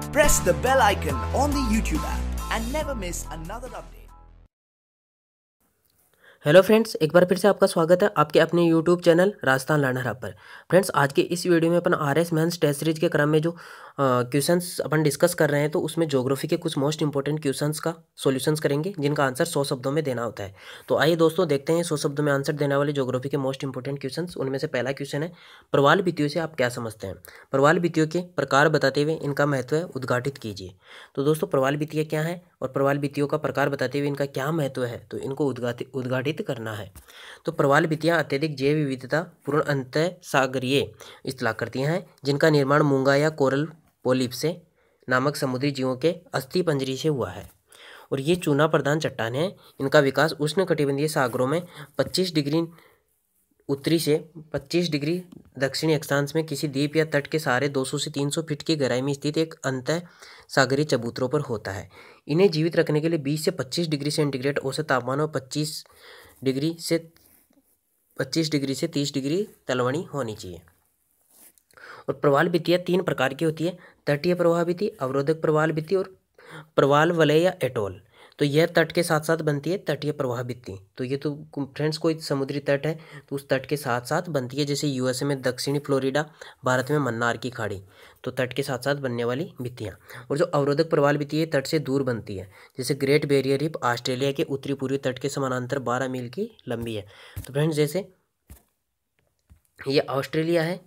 Press the bell icon on the YouTube app and never miss another update. Hello friends, एक बार फिर से आपका स्वागत है आपके अपने YouTube channel Rajasthan learner hub पर। फ्रेंड्स, आज के इस वीडियो में अपन आरएस मेंस टेस्ट सीरीज के क्रम में जो क्वेश्चंस अपन डिस्कस कर रहे हैं, तो उसमें ज्योग्राफी के कुछ मोस्ट इंपॉर्टेंट क्वेश्चंस का सॉल्यूशंस करेंगे, जिनका आंसर 100 शब्दों में देना होता है। तो आइए दोस्तों, देखते हैं 100 शब्दों में आंसर देने वाले ज्योग्राफी के मोस्ट इंपॉर्टेंट क्वेश्चन। उनमें से पहला क्वेश्चन है, प्रवाल भित्तियों से आप क्या समझते हैं? प्रवाल भित्तियों के प्रकार बताते हुए इनका महत्व उद्घाटित कीजिए। तो दोस्तों, प्रवाल भित्तियाँ क्या है और प्रवाल भित्तियों का प्रकार बताते हुए इनका क्या महत्व है, तो इनको उद्घाटित करना है। तो प्रवाल भित्तियाँ अत्यधिक जैव विविधता पूर्ण अंतः सागरीय स्थलाकृतियाँ हैं, जिनका निर्माण मूंगा या कोरल पोलिप से नामक समुद्री जीवों के अस्थि पंजरी से हुआ है। और ये चूना प्रधान चट्टान है। इनका विकास उष्णकटिबंधीय सागरों में 25 डिग्री उत्तरी से 25 डिग्री दक्षिणी अक्षांश में किसी द्वीप या तट के सहारे 200 से 300 फीट की गहराई में स्थित एक अंतः सागरीय चबूतरों पर होता है। इन्हें जीवित रखने के लिए 20 से 25 डिग्री सेंटीग्रेड औसत तापमान और 25 डिग्री से 30 डिग्री तलवनी होनी चाहिए। और प्रवाल भित्तियाँ 3 प्रकार की होती है: तटीय प्रवाह भित्ति, अवरोधक प्रवाल भित्ति और प्रवाल वलय या एटोल। तो यह तट के साथ साथ बनती है तटीय प्रवाह भित्ति। तो ये तो फ्रेंड्स, कोई समुद्री तट है तो उस तट के साथ साथ बनती है, जैसे यूएसए में दक्षिणी फ्लोरिडा, भारत में मन्नार की खाड़ी, तो तट के साथ साथ बनने वाली भित्तियाँ। और जो अवरोधक प्रवाल भित्ति है, तट से दूर बनती है, जैसे ग्रेट बैरियर रीफ ऑस्ट्रेलिया के उत्तरी पूर्वी तट के समानांतर 12 मील की लंबी है। तो फ्रेंड्स, जैसे ये ऑस्ट्रेलिया है,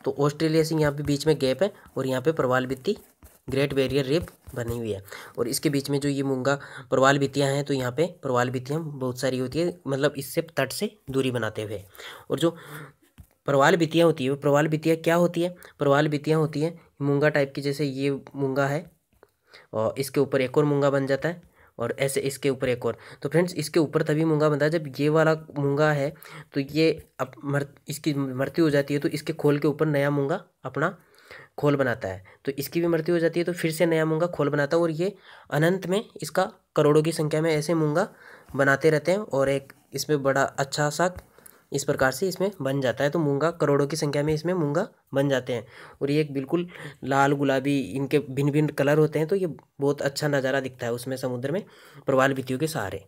तो ऑस्ट्रेलिया से यहाँ पे बीच में गैप है और यहाँ पे प्रवाल भित्ति ग्रेट बैरियर रीफ बनी हुई है। और इसके बीच में जो ये मूंगा प्रवाल भित्तियाँ हैं, तो यहाँ पे प्रवाल भित्तियाँ बहुत सारी होती है, मतलब इससे तट से दूरी बनाते हुए। और जो प्रवाल भित्तियाँ होती है, वो प्रवाल भित्तियाँ क्या होती है? प्रवाल भित्तियाँ होती हैं मूंगा टाइप की, जैसे ये मूंगा है और इसके ऊपर एक और मूंगा बन जाता है और ऐसे इसके ऊपर एक और। तो फ्रेंड्स, इसके ऊपर तभी मूंगा बनता है जब ये वाला मूंगा है तो ये अब इसकी मृत्यु हो जाती है, तो इसके खोल के ऊपर नया मूंगा अपना खोल बनाता है। तो इसकी भी मृत्यु हो जाती है तो फिर से नया मूंगा खोल बनाता है, और ये अनंत में इसका करोड़ों की संख्या में ऐसे मूंगा बनाते रहते हैं, और एक इसमें बड़ा अच्छा सा इस प्रकार से इसमें बन जाता है। तो मूंगा करोड़ों की संख्या में इसमें मूंगा बन जाते हैं, और ये एक बिल्कुल लाल गुलाबी, इनके भिन्न भिन्न कलर होते हैं, तो ये बहुत अच्छा नज़ारा दिखता है उसमें समुद्र में प्रवाल भित्तियों के सहारे।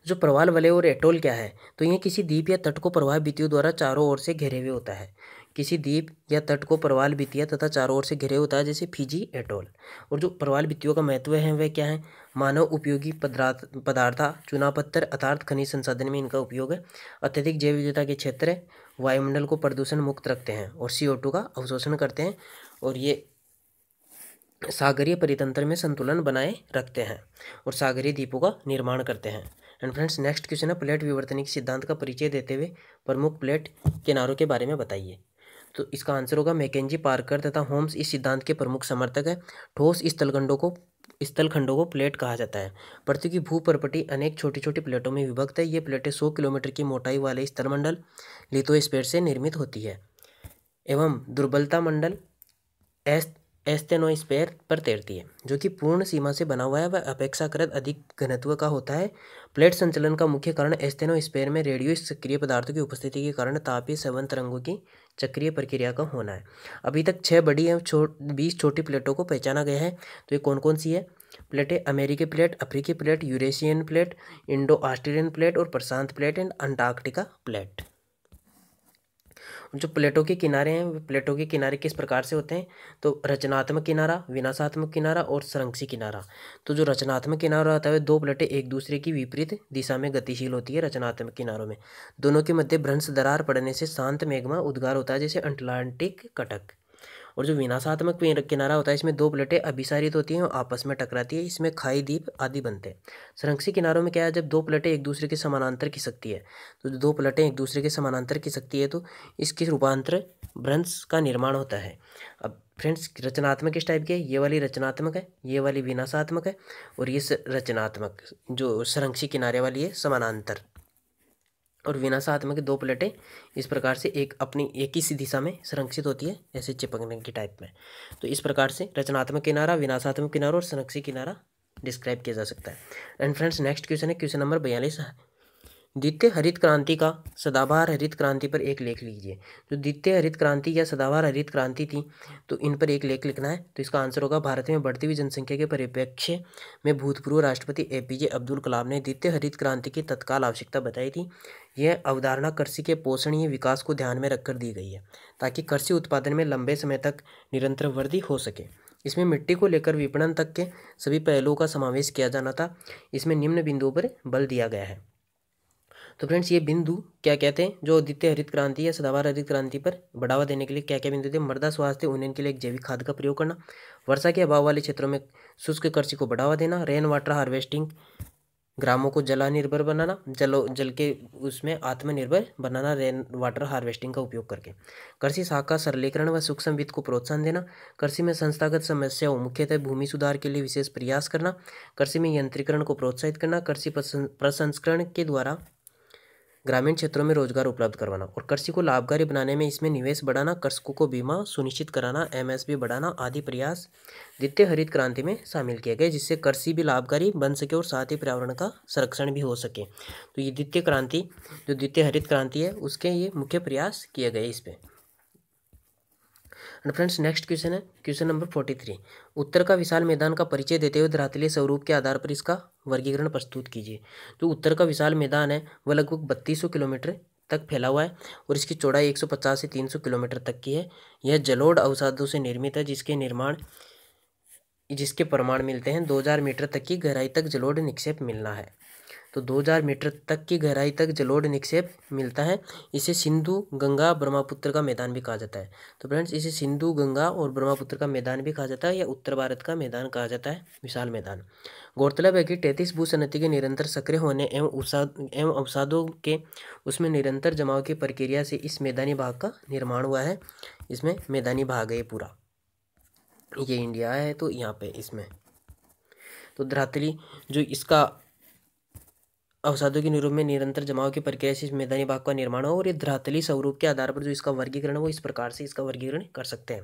जो प्रवाल वलय और एटोल क्या है? तो ये किसी द्वीप या तट को प्रवाल भित्तियों द्वारा चारों ओर से घिरे हुए होता है। किसी द्वीप या तट को प्रवाल भित्तियाँ तथा चारों ओर से घिरे होता है, जैसे फिजी एटोल। और जो प्रवाल भित्तियों का महत्व है वह क्या है? मानव उपयोगी पदार्थ चूना पत्थर अर्थात खनिज संसाधन में इनका उपयोग है। अत्यधिक जैव विविधता के क्षेत्र है, वायुमंडल को प्रदूषण मुक्त रखते हैं और CO2 का अवशोषण करते हैं, और ये सागरीय परितंत्र में संतुलन बनाए रखते हैं और सागरीय द्वीपों का निर्माण करते हैं। एंड फ्रेंड्स, नेक्स्ट क्वेश्चन है, प्लेट विवर्तनिक सिद्धांत का परिचय देते हुए प्रमुख प्लेट किनारों के बारे में बताइए। तो इसका आंसर होगा मैकेंजी, पार्कर तथा होम्स इस सिद्धांत के प्रमुख समर्थक है। ठोस स्थलखंडों को प्लेट कहा जाता है। पृथ्वी की भूपर्पटी अनेक छोटी छोटी प्लेटों में विभक्त है। ये प्लेटें 100 किलोमीटर की मोटाई वाले स्थलमंडल लिथोस्फीयर से निर्मित होती है एवं दुर्बलता मंडल एस्थेनोस्फीयर पर तैरती है, जो कि पूर्ण सीमा से बना हुआ है। वह अपेक्षाकृत अधिक घनत्व का होता है। प्लेट संचलन का मुख्य कारण एस्थेनोस्फीयर में रेडियो सक्रिय पदार्थों की उपस्थिति के कारण तापीय संवहन तरंगों की चक्रीय प्रक्रिया का होना है। अभी तक 6 बड़ी एवं 20 छोटी प्लेटों को पहचाना गया है। तो ये कौन कौन सी है प्लेटें? अमेरिकी प्लेट, अफ्रीकी plate, Eurasian plate, Indo Australian plate और प्रशांत प्लेट एंड अंटार्कटिका प्लेट। जो प्लेटों के किनारे हैं, वो प्लेटों के किनारे किस प्रकार से होते हैं? तो रचनात्मक किनारा, विनाशात्मक किनारा और संरक्षी किनारा। तो जो रचनात्मक किनारा होता है, दो प्लेटें एक दूसरे की विपरीत दिशा में गतिशील होती है। रचनात्मक किनारों में दोनों के मध्य भ्रंश दरार पड़ने से शांत मैग्मा उद्गार होता है, जैसे अटलांटिक कटक। और जो विनाशात्मक किनारा होता है, इसमें दो प्लेटें अभिसारित होती हैं और आपस में टकराती है, इसमें खाई द्वीप आदि बनते हैं। संरक्षी किनारों में क्या है? जब दो प्लेटें एक दूसरे के समानांतर खिसकती है, तो दो प्लेटें एक दूसरे के समानांतर खिसकती है, तो इसके रूपांतर भ्रंश का निर्माण होता है। अब फ्रेंड्स, रचनात्मक किस टाइप की है? ये वाली रचनात्मक है, ये वाली विनाशात्मक है, और ये रचनात्मक जो संरक्षी किनारे वाली है समानांतर, और विनाशात्मक दो प्लेटें इस प्रकार से एक ही सी दिशा में संरक्षित होती है, ऐसे चिपकने की टाइप में। तो इस प्रकार से रचनात्मक किनारा, विनाशात्मक किनारा और संरक्षी किनारा डिस्क्राइब किया जा सकता है। एंड फ्रेंड्स, नेक्स्ट क्वेश्चन है क्वेश्चन नंबर 42। द्वितीय हरित क्रांति का सदाबहार हरित क्रांति पर एक लेख लीजिए। जो द्वितीय हरित क्रांति या सदाबहार हरित क्रांति थी तो इन पर एक लेख लिखना है। तो इसका आंसर होगा भारत में बढ़ती हुई जनसंख्या के परिप्रेक्ष्य में भूतपूर्व राष्ट्रपति APJ अब्दुल कलाम ने द्वितीय हरित क्रांति की तत्काल आवश्यकता बताई थी। यह अवधारणा कृषि के पोषणीय विकास को ध्यान में रखकर दी गई है ताकि कृषि उत्पादन में लंबे समय तक निरंतर वृद्धि हो सके। इसमें मिट्टी को लेकर विपणन तक के सभी पहलुओं का समावेश किया जाना था। इसमें निम्न बिंदुओं पर बल दिया गया है। तो फ्रेंड्स ये बिंदु क्या कहते हैं? जो द्वितीय हरित क्रांति या सदाबहार हरित क्रांति पर बढ़ावा देने के लिए क्या क्या बिंदु थे? मृदा स्वास्थ्य उन्नयन के लिए एक जैविक खाद का प्रयोग करना, वर्षा के अभाव वाले क्षेत्रों में शुष्क कृषि को बढ़ावा देना, रेन वाटर हार्वेस्टिंग, ग्रामों को जलानिर्भर बनाना, जल के उसमें आत्मनिर्भर बनाना रेन वाटर हार्वेस्टिंग का उपयोग करके, कृषि शाखा सरलीकरण व सूक्ष्म वित्त को प्रोत्साहन देना, कृषि में संस्थागत समस्याओं मुख्यतः भूमि सुधार के लिए विशेष प्रयास करना, कृषि में यंत्रीकरण को प्रोत्साहित करना, कृषि प्रसंस्करण के द्वारा ग्रामीण क्षेत्रों में रोजगार उपलब्ध करवाना और कृषि को लाभकारी बनाने में इसमें निवेश बढ़ाना, कृषकों को बीमा सुनिश्चित कराना, MSP बढ़ाना आदि प्रयास द्वितीय हरित क्रांति में शामिल किए गए, जिससे कृषि भी लाभकारी बन सके और साथ ही पर्यावरण का संरक्षण भी हो सके। तो ये द्वितीय क्रांति जो द्वितीय हरित क्रांति है उसके ये मुख्य प्रयास किए गए इस पे। फ्रेंड्स नेक्स्ट क्वेश्चन है क्वेश्चन नंबर 43। उत्तर का विशाल मैदान का परिचय देते हुए धरातलीय स्वरूप के आधार पर इसका वर्गीकरण प्रस्तुत कीजिए। तो उत्तर का विशाल मैदान है वह लगभग 3200 किलोमीटर तक फैला हुआ है और इसकी चौड़ाई 150 से 300 किलोमीटर तक की है। यह जलोढ़ अवसादों से निर्मित है जिसके प्रमाण मिलते हैं 2000 मीटर तक की गहराई तक जलोढ़ निक्षेप मिलना है। तो 2000 मीटर तक की गहराई तक जलोढ़ निक्षेप मिलता है। इसे सिंधु गंगा ब्रह्मपुत्र का मैदान भी कहा जाता है। तो फ्रेंड्स इसे सिंधु गंगा और ब्रह्मपुत्र का मैदान भी कहा जाता है या उत्तर भारत का मैदान कहा जाता है, विशाल मैदान। गौरतलब है कि 33 भूसन्नति के निरंतर सक्रिय होने एवं अवसादों के उसमें निरंतर जमाव की प्रक्रिया से इस मैदानी भाग का निर्माण हुआ है। इसमें मैदानी भाग है पूरा, ये इंडिया है तो यहाँ पे इसमें तो धरातली जो इसका अवसादों के रूप में निरंतर जमाव की प्रक्रिया से इस मैदानी भाग का निर्माण हो और ये धरातली स्वरूप के आधार पर जो इसका वर्गीकरण है वो इस प्रकार से इसका वर्गीकरण कर सकते हैं।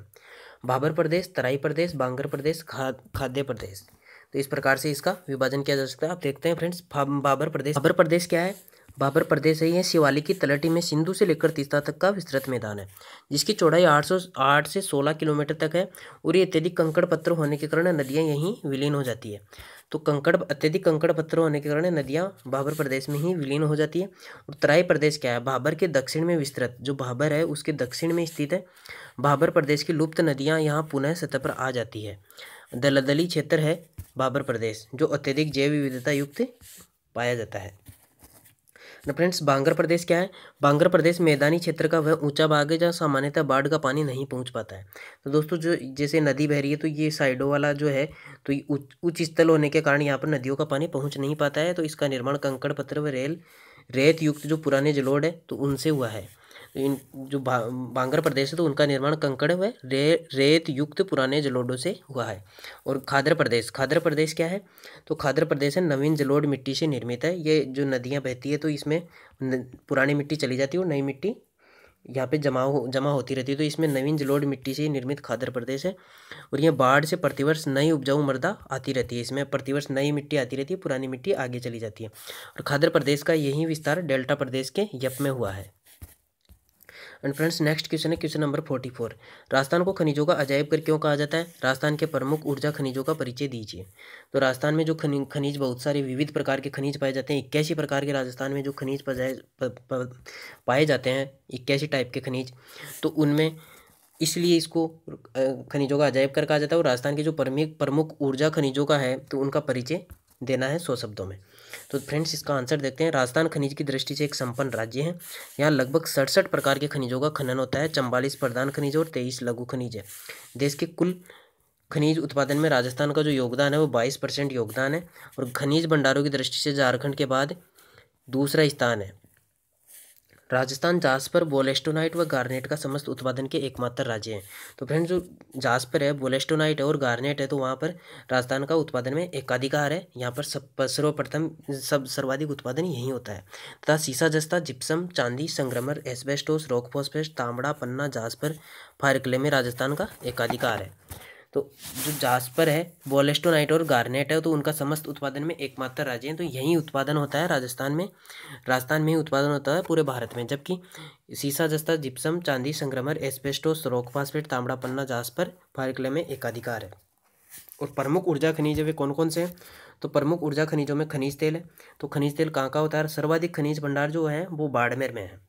भाबर प्रदेश, तराई प्रदेश, बांगर प्रदेश, खाद्य प्रदेश। तो इस प्रकार से इसका विभाजन किया जा सकता है। आप देखते हैं फ्रेंड्स भाबर प्रदेश क्या है? भाबर प्रदेश है यह शिवालिक की तलहटी में सिंधु से लेकर तीस्ता तक का विस्तृत मैदान है जिसकी चौड़ाई 808 से 16 किलोमीटर तक है और ये अत्यधिक कंकड़ पत्थर होने के कारण नदियाँ यहीं विलीन हो जाती है। तो अत्यधिक कंकड़ पत्थर होने के कारण नदियाँ भाबर प्रदेश में ही विलीन हो जाती है। और तराई प्रदेश क्या है? भाबर के दक्षिण में विस्तृत, जो भाबर है उसके दक्षिण में स्थित है। भाबर प्रदेश की लुप्त नदियाँ यहाँ पुनः सतह पर आ जाती है। दलदली क्षेत्र है भाबर प्रदेश जो अत्यधिक जैव विविधता युक्त पाया जाता है। फ्रेंड्स बांगर प्रदेश क्या है? बांगर प्रदेश मैदानी क्षेत्र का वह ऊंचा भाग है जहाँ सामान्यतः बाढ़ का पानी नहीं पहुंच पाता है। तो दोस्तों जो जैसे नदी बह रही है तो ये साइडों वाला जो है तो ये उच्च स्थल होने के कारण यहाँ पर नदियों का पानी पहुंच नहीं पाता है। तो इसका निर्माण कंकड़ पत्थर व रेत युक्त जो पुराने जलोढ़ है तो उनसे हुआ है। इन जो बांगर प्रदेश है तो उनका निर्माण कंकड़ व रेत युक्त पुराने जलोढ़ों से हुआ है। और खादर प्रदेश क्या है? तो खादर प्रदेश है नवीन जलोढ़ मिट्टी से निर्मित है। ये जो नदियाँ बहती है तो इसमें पुरानी मिट्टी चली जाती है और नई मिट्टी यहाँ पे जमा होती रहती है। तो इसमें नवीन जलोढ़ मिट्टी से निर्मित खादर प्रदेश है और यह बाढ़ से प्रतिवर्ष नई उपजाऊ मृदा आती रहती है। इसमें प्रतिवर्ष नई मिट्टी आती रहती है, पुरानी मिट्टी आगे चली जाती है। और खादर प्रदेश का यही विस्तार डेल्टा प्रदेश के यप में हुआ है। एंड फ्रेंड्स नेक्स्ट क्वेश्चन है क्वेश्चन नंबर 44। राजस्थान को खनिजों का अजायब घर क्यों कहा जाता है? राजस्थान के प्रमुख ऊर्जा खनिजों का परिचय दीजिए। तो राजस्थान में जो खनिज बहुत सारे विविध प्रकार के खनिज पाए जाते हैं। 81 प्रकार के राजस्थान में जो खनिज पाए जाते हैं, 81 टाइप के खनिज, तो उनमें इसलिए इसको खनिजों का अजायब घर कहा जाता है। और राजस्थान के जो प्रमुख ऊर्जा खनिजों का है तो उनका परिचय देना है 100 शब्दों में। तो फ्रेंड्स इसका आंसर देखते हैं। राजस्थान खनिज की दृष्टि से एक संपन्न राज्य है। यहाँ लगभग 67 प्रकार के खनिजों का खनन होता है। 44 प्रधान खनिज और 23 लघु खनिज है। देश के कुल खनिज उत्पादन में राजस्थान का जो योगदान है वो 22% योगदान है। और खनिज भंडारों की दृष्टि से झारखंड के बाद दूसरा स्थान है। राजस्थान जास्पर, बोलेस्टोनाइट व गार्नेट का समस्त उत्पादन के एकमात्र राज्य है। तो फ्रेंड्स जो जास्पर है, बोलेस्टोनाइट है और गार्नेट है तो वहाँ पर राजस्थान का उत्पादन में एकाधिकार है। यहाँ पर सर्वप्रथम सर्वाधिक उत्पादन यही होता है। तथा सीसा, जस्ता, जिप्सम, चांदी, संगमरमर, एस्बेस्टोस, रॉक फॉस्फेट, तांबड़ा, पन्ना, जास्पर, फायर क्ले में राजस्थान का एकाधिकार है। तो जो जास्पर है, वोलेस्टोनाइट और गार्नेट है, तो उनका समस्त उत्पादन में एकमात्र राज्य है, तो यही उत्पादन होता है राजस्थान में ही उत्पादन होता है पूरे भारत में। जबकि सीसा, जस्ता, जिप्सम, चांदी, संगमरमर, एस्बेस्टोस, रॉक फास्फेट, तांबड़ा पन्ना, जास्पर भारत में एकाधिकार है। और प्रमुख ऊर्जा खनिज वे कौन कौन से हैं? तो प्रमुख ऊर्जा खनिजों में खनिज तेल है। तो खनिज तेल कहाँ कहाँ होता है? सर्वाधिक खनिज भंडार जो है वो बाड़मेर में है,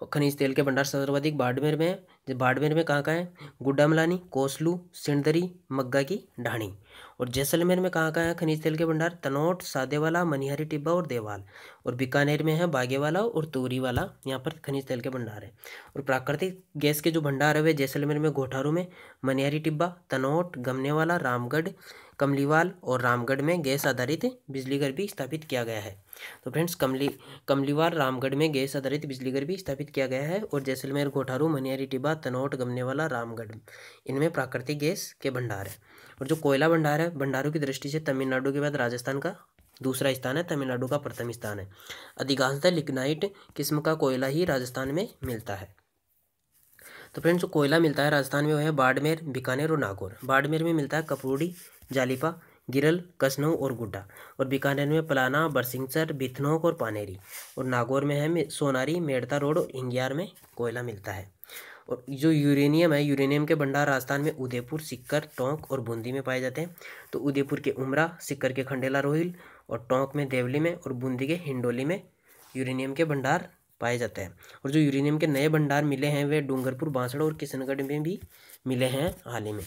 और खनिज तेल के भंडार सर्वाधिक बाड़मेर में है। जो बाड़मेर में कहाँ कहाँ है? गुड्डामलानी, कोसलू, सिंदरी, मग्गा की ढाणी। और जैसलमेर में कहाँ कहाँ है खनिज तेल के भंडार? तनोट, सादेवाला, मनिहारी टिब्बा और देवाल। और बीकानेर में है बागेवाला और तोरीवाला, यहाँ पर खनिज तेल के भंडार है। और प्राकृतिक गैस के जो भंडार है वे जैसलमेर में घोटारू में, मनिहारी टिब्बा, तनोट, गमनेवाला, रामगढ़, कमलीवाल और रामगढ़ में गैस आधारित बिजली घर भी स्थापित किया गया है। तो फ्रेंड्स कमलीवाल, रामगढ़ में गैस आधारित बिजली घर भी स्थापित किया गया है। और जैसलमेर, घोटारू, मनिहारी टिब्बा, तनोट, गमनेवाला, रामगढ़, इनमें प्राकृतिक गैस के भंडार है। और जो कोयला भंडार है, भंडारों की दृष्टि से तमिलनाडु के बाद राजस्थान का दूसरा स्थान है, तमिलनाडु का प्रथम स्थान है। अधिकांशतः लिग्नाइट किस्म का कोयला ही राजस्थान में मिलता है। तो फ्रेंड्स जो कोयला मिलता है राजस्थान में वह है बाड़मेर, बीकानेर और नागौर। बाड़मेर में मिलता है कपूड़ी, जालिपा, गिरल, कसनऊ और गुड्डा। और बीकानेर में पलाना, बरसिंगसर, बिथनोक और पानेरी। और नागौर में है सोनारी, मेड़ता रोड और इंगियार में कोयला मिलता है। और जो यूरेनियम है, यूरेनियम के भंडार राजस्थान में उदयपुर, सीकर, टोंक और बूंदी में पाए जाते हैं। तो उदयपुर के उमरा, सीकर के खंडेला रोहिल और टोंक में देवली में और बूंदी के हिंडोली में यूरेनियम के भंडार पाए जाते हैं। और जो यूरेनियम के नए भंडार मिले हैं वे डूंगरपुर, बांसड़ा और किशनगढ़ में भी मिले हैं हाल ही में।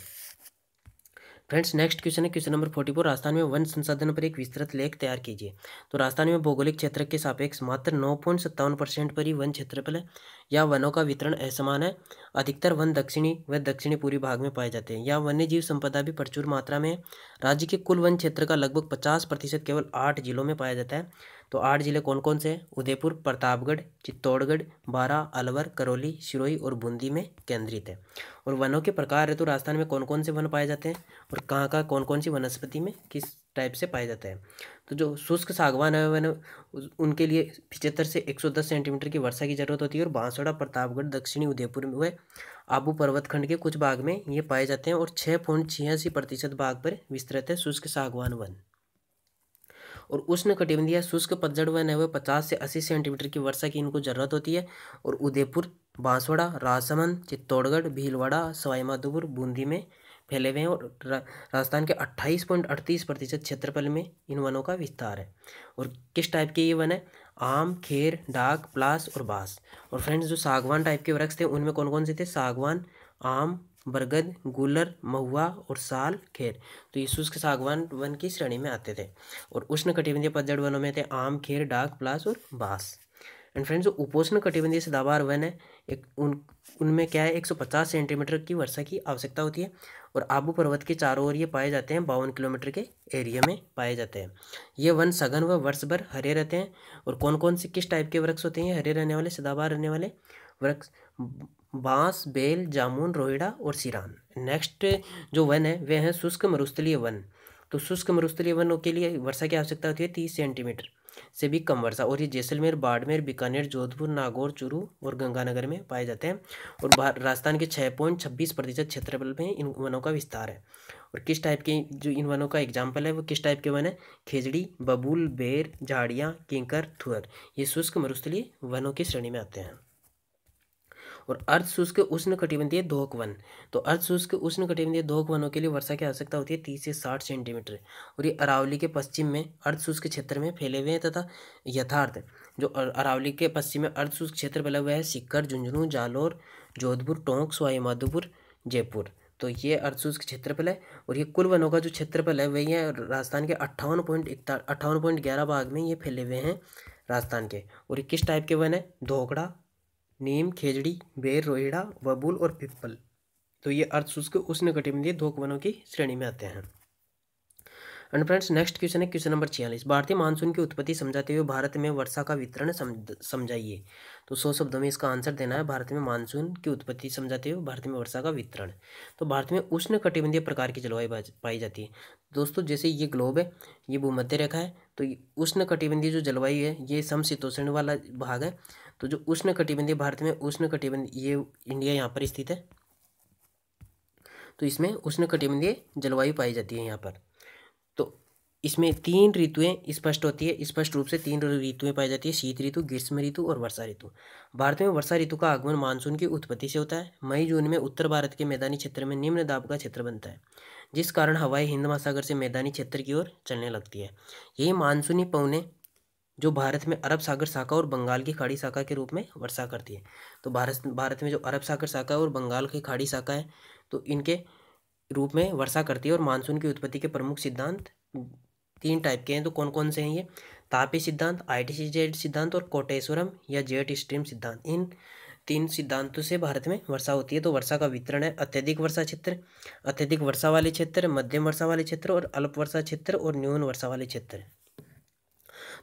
फ्रेंड्स नेक्स्ट क्वेश्चन है क्वेश्चन नंबर 44। राजस्थान में वन संसाधन पर एक विस्तृत लेख तैयार कीजिए। तो राजस्थान में भौगोलिक क्षेत्र के सापेक्ष मात्र 9.57% पर ही वन क्षेत्रफल है या वनों का वितरण असमान है। अधिकतर वन दक्षिणी व दक्षिणी पूर्वी भाग में पाए जाते हैं। या वन्य जीव संपदा भी प्रचुर मात्रा में है। राज्य के कुल वन क्षेत्र का लगभग 50% केवल 8 जिलों में पाया जाता है। तो 8 जिले कौन कौन से हैं? उदयपुर, प्रतापगढ़, चित्तौड़गढ़, बारां, अलवर, करौली, सिरोही और बूंदी में केंद्रित है। और वनों के प्रकार है, तो राजस्थान में कौन कौन से वन पाए जाते हैं और कहाँ कहाँ कौन कौन सी वनस्पति में किस टाइप से पाए जाते हैं? तो जो शुष्क सागवान है वन, उनके लिए 75 से 110 सेंटीमीटर की वर्षा की जरूरत होती है। और बांसवाड़ा, प्रतापगढ़, दक्षिणी उदयपुर में व आबू पर्वत खंड के कुछ भाग में ये पाए जाते हैं। और 6.86% भाग पर विस्तृत है शुष्क सागवान वन। और उष्णकटिबंधीय शुष्क पतझड़ वन है वह 50 से 80 सेंटीमीटर की वर्षा की इनको जरूरत होती है। और उदयपुर, बांसवाड़ा, राजसमंद, चित्तौड़गढ़, भीलवाड़ा, सवाईमाधोपुर, बूंदी में फैले हुए हैं। और राजस्थान के 28.38% क्षेत्रफल में इन वनों का विस्तार है। और किस टाइप के ये वन है? आम, खेर, डाक, प्लास और बांस। और फ्रेंड्स जो सागवान टाइप के वृक्ष थे उनमें कौन कौन से थे? सागवान, आम, बरगद, गूलर, महुआ और साल, खेर। तो ये शुष्क सागवान वन की श्रेणी में आते थे। और उष्णकटिबंधीय पतझड़ वनों में थे आम, खेर, डाक, प्लास और बांस। एंड फ्रेंड्स जो उपोष्ण कटिबंधीय सदाबहार वन है उनमें क्या है 150 सेंटीमीटर की वर्षा की आवश्यकता होती है। और आबू पर्वत के चारों ओर ये पाए जाते हैं, 52 किलोमीटर के एरिया में पाए जाते हैं। ये वन सघन व वर्ष भर हरे रहते हैं। और कौन कौन से किस टाइप के वृक्ष होते हैं हरे रहने वाले, सदाबहार रहने वाले वृक्ष? बांस, बेल, जामुन, रोहिड़ा और सिरान। नेक्स्ट जो वन है वे हैं शुष्क मरुस्थलीय वन। तो शुष्क मरुस्थलीय वनों के लिए वर्षा की आवश्यकता होती है 30 सेंटीमीटर से भी कम वर्षा। और ये जैसलमेर, बाड़मेर, बीकानेर, जोधपुर, नागौर, चूरू और गंगानगर में पाए जाते हैं। और राजस्थान के 6.26% क्षेत्रफल में इन वनों का विस्तार है। और किस टाइप के जो इन वनों का एग्जाम्पल है वो किस टाइप के वन है? खेजड़ी, बबूल, बेर, झाड़ियाँ, किंकर, थुअर। ये शुष्क मरुस्थलीय वनों की श्रेणी में आते हैं। और अर्ध शुष्क उष्ण कटिबंधीय दोहक वन। तो अर्ध शुष्क उष्ण कटिबंधीय दोहक वनों के लिए वर्षा की आवश्यकता होती है 30 से 60 सेंटीमीटर। और ये अरावली के पश्चिम में अर्ध शुष्क क्षेत्र में फैले हुए हैं। तथा यथार्थ जो अरावली के पश्चिम में अर्ध शुष्क क्षेत्र फैला हुआ है सीकर, झुंझुनू, जालोर, जोधपुर, टोंक, सवाईमाधोपुर, जयपुर। तो ये अर्ध शुष्क क्षेत्रफल है। और ये कुल वनों का जो क्षेत्रफल है वही है राजस्थान के 58.11 भाग में ये फैले हुए हैं राजस्थान के। और ये किस टाइप के वन है? धोकड़ा, नीम, खेजड़ी, बेर, रोहिड़ा, बबूल और पिप्पल। तो ये अर्ध शुष्क उष्ण कटिबंधीय दोहक वनों की श्रेणी में आते हैं। एंड फ्रेंड्स नेक्स्ट क्वेश्चन है क्वेश्चन नंबर 46। भारतीय मानसून की उत्पत्ति समझाते हुए भारत में वर्षा का वितरण समझाइए। तो 100 शब्दों में इसका आंसर देना है। भारत में मानसून की उत्पत्ति समझाते हुए भारत में वर्षा का वितरण। तो भारत में उष्ण कटिबंधीय प्रकार की जलवायु पाई जाती है। दोस्तों जैसे ये ग्लोब है, ये भूमध्य रेखा है, तो उष्ण कटिबंधीय जो जलवायु है ये समशीतोष्ण वाला भाग है। तो जो उष्ण कटिबंधीय भारत में उष्ण कटिबंधीय ये इंडिया यहाँ पर स्थित है। तो इसमें उष्णकटिबंधीय जलवायु पाई जाती है यहाँ पर। तो इसमें 3 ऋतुएं स्पष्ट होती है, स्पष्ट रूप से 3 ऋतुएं पाई जाती है, शीत ऋतु, ग्रीष्म ऋतु और वर्षा ऋतु। भारत में वर्षा ऋतु का आगमन मानसून की उत्पत्ति से होता है। मई जून में उत्तर भारत के मैदानी क्षेत्र में निम्न दाब का क्षेत्र बनता है, जिस कारण हवाएं हिंद महासागर से मैदानी क्षेत्र की ओर चलने लगती है। यही मानसूनी पवनें जो भारत में अरब सागर शाखा और बंगाल की खाड़ी शाखा के रूप में वर्षा करती है। तो भारत में जो अरब सागर शाखा और बंगाल की खाड़ी शाखा है, तो इनके रूप में वर्षा करती है। और मानसून की उत्पत्ति के प्रमुख सिद्धांत 3 टाइप के हैं। तो कौन कौन से हैं ये? तापी सिद्धांत, ITC-Z सिद्धांत और कोटेश्वरम या जेट स्ट्रीम सिद्धांत। इन 3 सिद्धांतों से भारत में वर्षा होती है। तो वर्षा का वितरण है अत्यधिक वर्षा क्षेत्र, अत्यधिक वर्षा वाले क्षेत्र, मध्यम वर्षा वाले क्षेत्र और अल्प वर्षा क्षेत्र और न्यून वर्षा वाले क्षेत्र।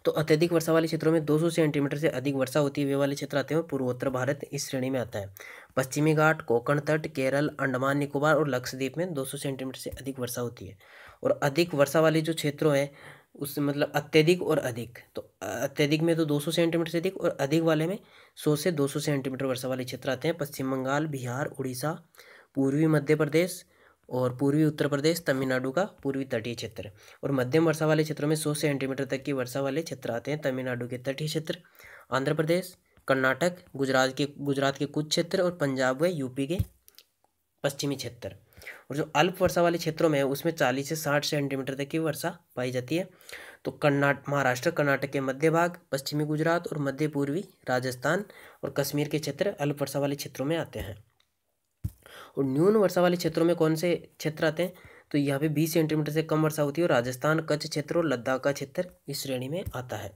तो अत्यधिक वर्षा वाले क्षेत्रों में 200 सेंटीमीटर से अधिक वर्षा होती है, वे वाले क्षेत्र आते हैं। पूर्वोत्तर भारत इस श्रेणी में आता है। पश्चिमी घाट, कोंकण तट, केरल, अंडमान निकोबार और लक्षद्वीप में 200 सेंटीमीटर से अधिक वर्षा होती है। और अधिक वर्षा वाले जो क्षेत्रों हैं उससे मतलब अत्यधिक और अधिक, तो अत्यधिक में तो 200 सेंटीमीटर से अधिक और अधिक वाले में 100 से 200 सेंटीमीटर वर्षा वाले क्षेत्र आते हैं। पश्चिम बंगाल, बिहार, उड़ीसा, पूर्वी मध्य प्रदेश और पूर्वी उत्तर प्रदेश, तमिलनाडु का पूर्वी तटीय क्षेत्र। और मध्यम वर्षा वाले क्षेत्रों में 100 सेंटीमीटर तक की वर्षा वाले क्षेत्र आते हैं। तमिलनाडु के तटीय क्षेत्र, आंध्र प्रदेश, कर्नाटक, गुजरात के कुछ क्षेत्र और पंजाब व यूपी के पश्चिमी क्षेत्र। और जो अल्प वर्षा वाले क्षेत्रों में है उसमें 40 से 60 सेंटीमीटर तक की वर्षा पाई जाती है। तो महाराष्ट्र, कर्नाटक के मध्य भाग, पश्चिमी गुजरात और मध्य पूर्वी राजस्थान और कश्मीर के क्षेत्र अल्प वर्षा वाले क्षेत्रों में आते हैं। और न्यून वर्षा वाले क्षेत्रों में कौन से क्षेत्र आते हैं? तो यहाँ पे 20 सेंटीमीटर से कम वर्षा होती है और राजस्थान, कच्छ क्षेत्र और लद्दाख का क्षेत्र इस श्रेणी में आता है।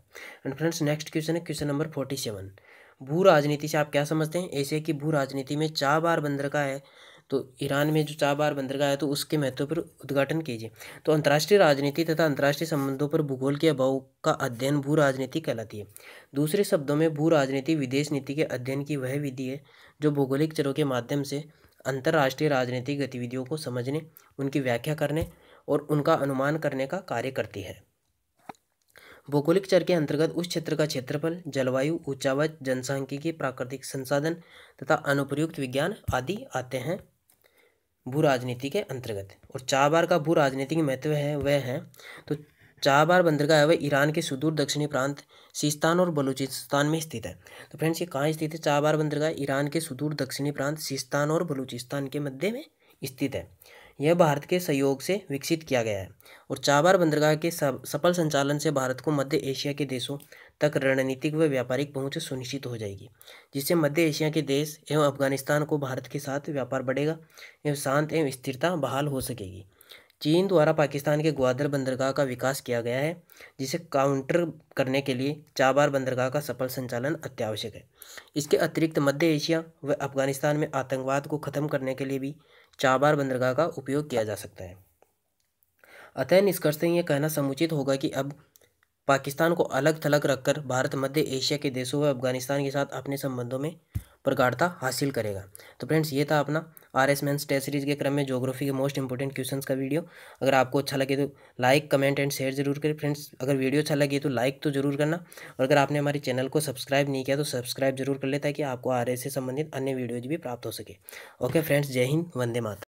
एंड फ्रेंड्स नेक्स्ट क्वेश्चन है क्वेश्चन नंबर 47। भू राजनीति से आप क्या समझते हैं? एशिया की भू राजनीति में चाबार बंदरगाह है, तो ईरान में जो चाबार बंदरगाह है तो उसके महत्व पर उद्घाटन कीजिए। तो अंतर्राष्ट्रीय राजनीति तथा अंतर्राष्ट्रीय संबंधों पर भूगोल के अभाव का अध्ययन भू राजनीति कहलाती है। दूसरे शब्दों में भू राजनीति विदेश नीति के अध्ययन की वह विधि है जो भौगोलिक चरों के माध्यम से अंतर्राष्ट्रीय राजनीतिक गतिविधियों को समझने, उनकी व्याख्या करने और उनका अनुमान करने का कार्य करती है। भौगोलिक चर के अंतर्गत उस क्षेत्र का क्षेत्रफल, जलवायु, उच्चावच, जनसांख्यिकी, प्राकृतिक संसाधन तथा अनुप्रयुक्त विज्ञान आदि आते हैं भू राजनीति के अंतर्गत। और चाबार का भू राजनीतिक महत्व है वह है, तो चाबार बंदरगाह है वह ईरान के सुदूर दक्षिणी प्रांत सिस्तान और बलूचिस्तान में स्थित है। तो फ्रेंड्स ये कहाँ स्थित है? चाबार बंदरगाह ईरान के सुदूर दक्षिणी प्रांत सिस्तान और बलूचिस्तान के मध्य में स्थित है। यह भारत के सहयोग से विकसित किया गया है। और चाबार बंदरगाह के सफल संचालन से भारत को मध्य एशिया के देशों तक रणनीतिक व व्यापारिक पहुंच सुनिश्चित हो जाएगी, जिससे मध्य एशिया के देश एवं अफगानिस्तान को भारत के साथ व्यापार बढ़ेगा एवं शांत एवं स्थिरता बहाल हो सकेगी। चीन द्वारा पाकिस्तान के ग्वादर बंदरगाह का विकास किया गया है, जिसे काउंटर करने के लिए चाबार बंदरगाह का सफल संचालन अत्यावश्यक है। इसके अतिरिक्त मध्य एशिया व अफगानिस्तान में आतंकवाद को खत्म करने के लिए भी चाबार बंदरगाह का उपयोग किया जा सकता है। अतः निष्कर्ष से यह कहना समुचित होगा कि अब पाकिस्तान को अलग थलग रखकर भारत मध्य एशिया के देशों व अफगानिस्तान के साथ अपने संबंधों में प्रगाढ़ता हासिल करेगा। तो फ्रेंड्स ये था अपना RS मेंस टेस्ट सीरीज के क्रम में ज्योग्राफी के मोस्ट इंपोर्टेंट क्वेश्चंस का वीडियो। अगर आपको अच्छा लगे तो लाइक, कमेंट एंड शेयर जरूर करें। फ्रेंड्स अगर वीडियो अच्छा लगे तो लाइक तो जरूर करना, और अगर आपने हमारे चैनल को सब्सक्राइब नहीं किया तो सब्सक्राइब जरूर कर ले, ताकि आपको RS से संबंधित अन्य वीडियोज भी प्राप्त हो सके। ओके फ्रेंड्स, जय हिंद, वंदे मातरम।